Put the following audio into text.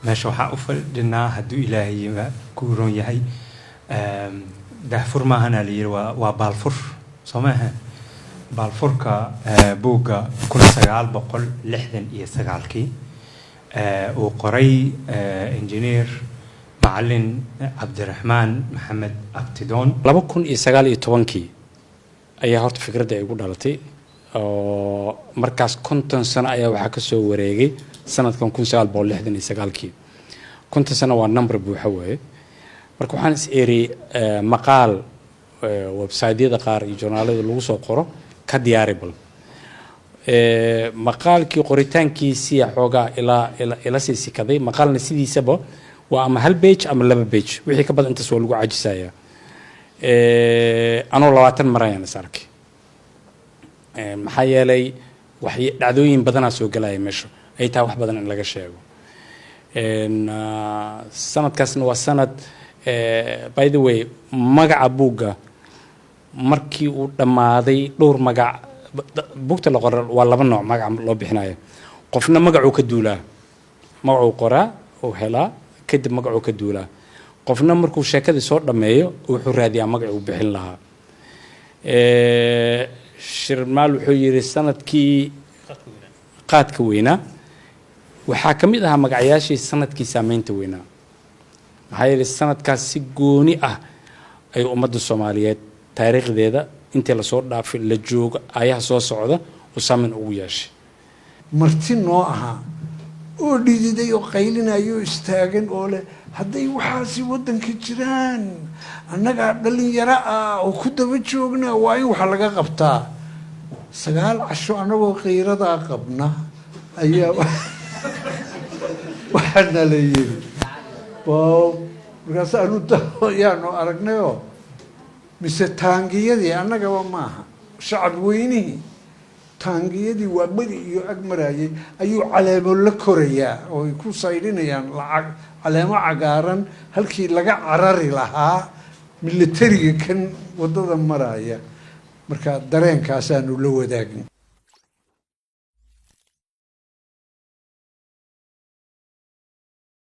ماشي waxaa u fadhinaa hadduu ilaahay ku roon yahay daahfur maahana la yiri waa baalfur soo maaha baalfurka buugga 1969 uu qoray injineer macallin cabdiraxmaan maxamed abtidoon 2019 ayaa horta fikradda ay ugu dhalatay oo markaas 50 sano ayaa waxa ka soo wareegay sanadkan 1969 كنت سنة والنمبر بوحوي مركو حانس إيري مقال ويب سايت قار جورنال لوسو قرو كدياربل مقال كي قريتان كي سي حوغا الى سي كدي مقال نسيدي سبا واما هل بيج ام لبا بيج وخي كبد انت سو لو عاجسايا انا 20 مرة ساركي maxaa yeelay waxay dhacdooyin badan soo galay meesha ay taa wax badan in laga sheego sanadkaasna waa sanad by the way magaca buugga markii uu dhamaaday dhowr magac buugta la qoray waa laba nooc magac loo bixinayo qofna magacuu ka duulaa magacuu qoraa oo helaa kadib magacuu ka duulaa qofna markuu sheekada soo dhameeyo wuxuu raadiyaa magacuu bixin lahaa shirmaal wuxuu yiri sanadkii qaadka weynaa waxaa kamid ahaa magacayaashii sanadkii saameynta weynaa maxaa yeelay sanadkaas si gooni ah ay ummadda Soomaaliyeed taariikhdeeda inta la soo dhaafay la joogo ayaha soo socda oo saameyn ugu yeeshay marti noo aha oo dhididay oo qaylinayo istaagan oo leh hadday waxaasi wadanka jiraan annaga dhalinyaro ah oo ku daba joogna waa in wax laga qabtaa 9 casho anagoo qiirada qabna ayaa waxna la yiri markaas aanu yaano aragnayo mise taangiyadii annaga maaha shacab weynihi taangiyadii waa badi iyo agmarayay ayuu caleemo la korayaa oo ay ku sayrinayaan lacag caleemo cagaaran halkii laga carari lahaa militariga kan wadada maraya marka dareenkaas aanu la wadaagin